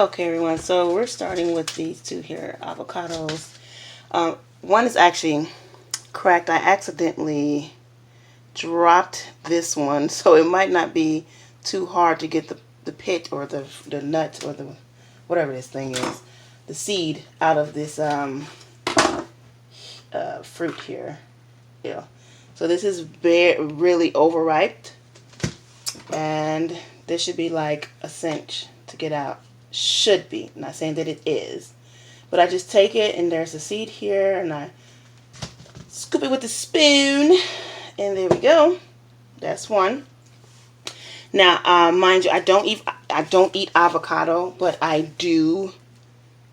Okay, everyone, so we're starting with these two here, avocados. One is actually cracked. I accidentally dropped this one, so it might not be too hard to get the pit or the nut or the whatever this thing is, the seed out of this fruit here. Yeah. So this is really overripe, and this should be like a cinch to get out. Should be. I'm not saying that it is, but I just take it and there's a seed here, and I scoop it with a spoon, and there we go. That's one. Now, mind you, I don't eat avocado, but I do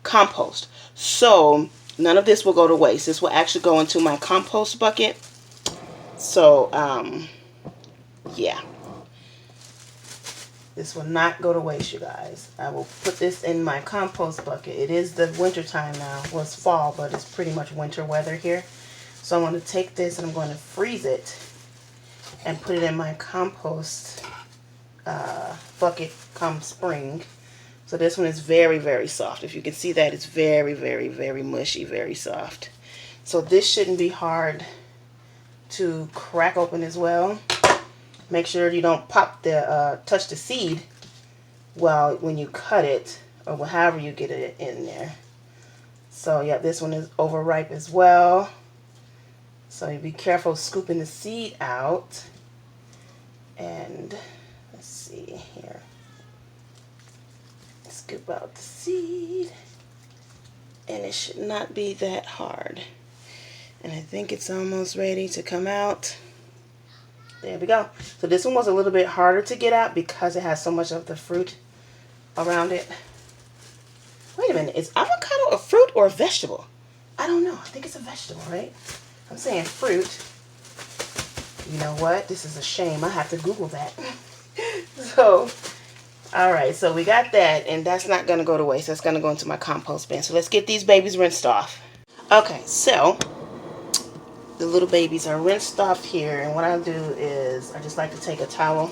compost. So none of this will go to waste. This will actually go into my compost bucket. So yeah. This will not go to waste, you guys. I will put this in my compost bucket. It is the winter time now. Well, it's fall, but it's pretty much winter weather here. So I'm going to take this and I'm going to freeze it and put it in my compost bucket come spring. So this one is very, very soft. If you can see that, it's very, very, very mushy, very soft. So this shouldn't be hard to crack open as well. Make sure you don't pop the touch the seed when you cut it, or however you get it in there. So yeah, this one is overripe as well. So you be careful scooping the seed out. And let's see here. Scoop out the seed, and it should not be that hard. And I think it's almost ready to come out. There we go. So this one was a little bit harder to get out because it has so much of the fruit around it. Wait a minute, is avocado a fruit or a vegetable? I don't know. I think it's a vegetable, right? I'm saying fruit. You know what? This is a shame. I have to Google that. So, all right. So we got that, and that's not going to go to waste. That's going to go into my compost bin. So let's get these babies rinsed off. Okay, so the little babies are rinsed off here, and what I'll do is I just like to take a towel,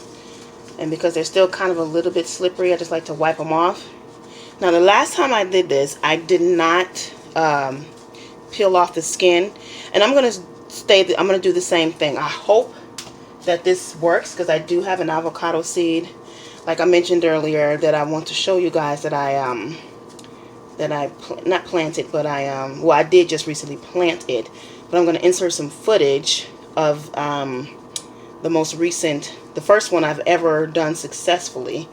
and because they're still kind of a little bit slippery, I just like to wipe them off. Now the last time I did this, I did not peel off the skin, and I'm gonna do the same thing. I hope that this works, because I do have an avocado seed, like I mentioned earlier, that I want to show you guys that I not planted, but I did just recently plant it. But I'm going to insert some footage of the first one I've ever done successfully.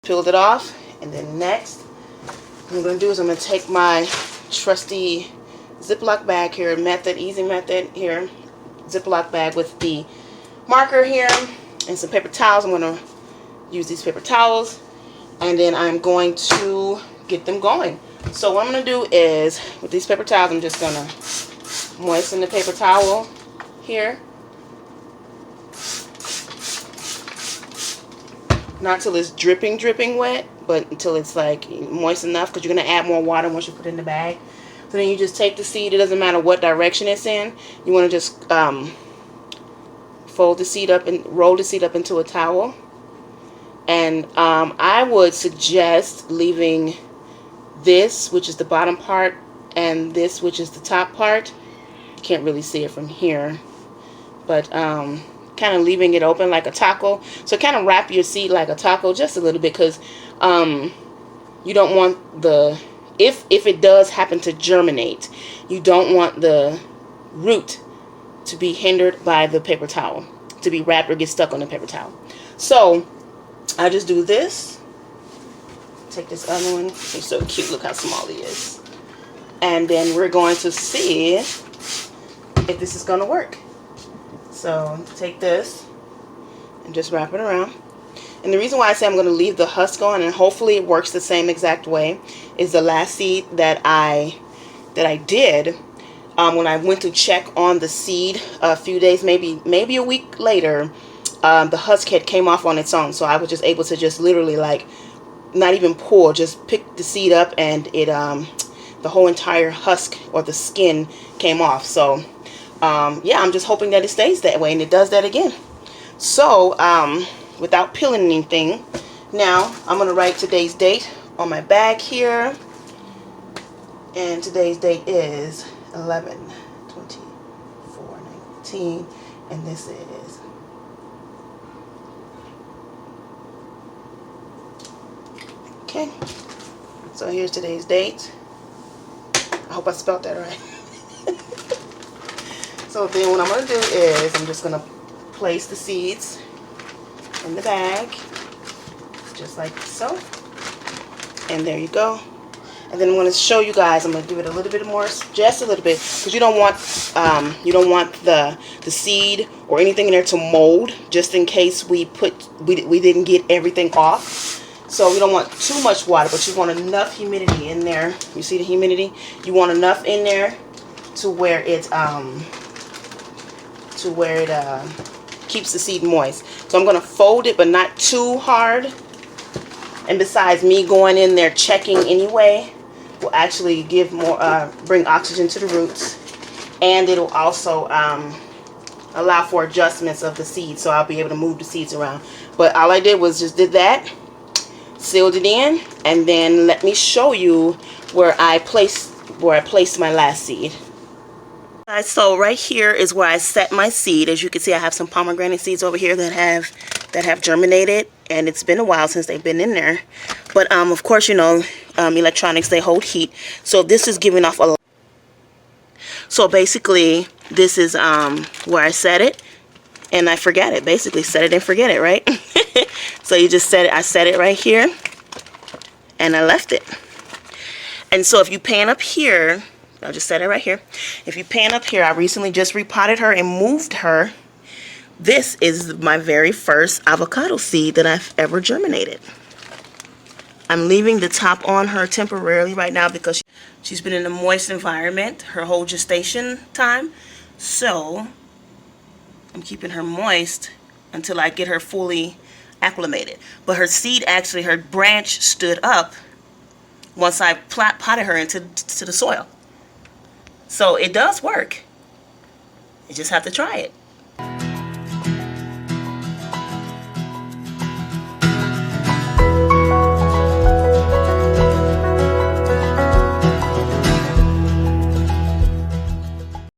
Peeled it off, and then next what I'm going to do is I'm going to take my trusty Ziploc bag here, easy method here, Ziploc bag with the marker here and some paper towels. I'm going to use these paper towels, and then I'm going to get them going. So what I'm going to do is, with these paper towels, I'm just going to moisten the paper towel here. Not till it's dripping wet, but until it's like moist enough, because you're going to add more water once you put it in the bag. So then you just take the seed. It doesn't matter what direction it's in. You want to just fold the seed up and roll the seed up into a towel. And I would suggest leaving this, which is the bottom part, and this, which is the top part. You can't really see it from here, but kind of leaving it open like a taco. So kind of wrap your seed like a taco just a little bit, because you don't want the, if it does happen to germinate, you don't want the root to be hindered by the paper towel, to be wrapped or get stuck on the paper towel. So I just do this. Take this other one. He's so cute. Look how small he is. And then we're going to see if this is going to work. So take this and just wrap it around. And the reason why I say I'm going to leave the husk on, and hopefully it works the same exact way, is the last seed that I did, when I went to check on the seed a few days, maybe a week later, the husk had came off on its own. So I was just able to just literally, like, not even pull, just pick the seed up, and it the whole entire husk or the skin came off. So yeah, I'm just hoping that it stays that way, and it does that again. So without peeling anything, now I'm gonna write today's date on my bag here, and today's date is 11/24/19, and this is okay. So here's today's date. I hope I spelled that right. So then what I'm going to do is I'm just going to place the seeds in the bag, just like so. And there you go. And then I'm going to show you guys, I'm going to give it a little bit more, just a little bit, because you don't want the seed or anything in there to mold, just in case we didn't get everything off. So we don't want too much water, but you want enough humidity in there. You see the humidity? You want enough in there to where it keeps the seed moist. So I'm going to fold it, but not too hard. And besides, me going in there checking anyway will actually give more, bring oxygen to the roots, and it'll also allow for adjustments of the seeds. So I'll be able to move the seeds around. But all I did was just did that. Sealed it in, and then let me show you where I placed my last seed. So right here is where I set my seed. As you can see, I have some pomegranate seeds over here that have germinated, and it's been a while since they've been in there. But of course, you know, electronics, they hold heat. So this is giving off a lot. So basically, this is where I set it, and I forget it. Basically, set it and forget it, right? So you just set it. I set it right here, and I left it. And so if you pan up here, I'll just set it right here. If you pan up here, I recently just repotted her and moved her. This is my very first avocado seed that I've ever germinated. I'm leaving the top on her temporarily right now because she's been in a moist environment her whole gestation time. So I'm keeping her moist until I get her fully acclimated. But her seed, actually, her branch stood up once I potted her into the soil. So it does work. You just have to try it.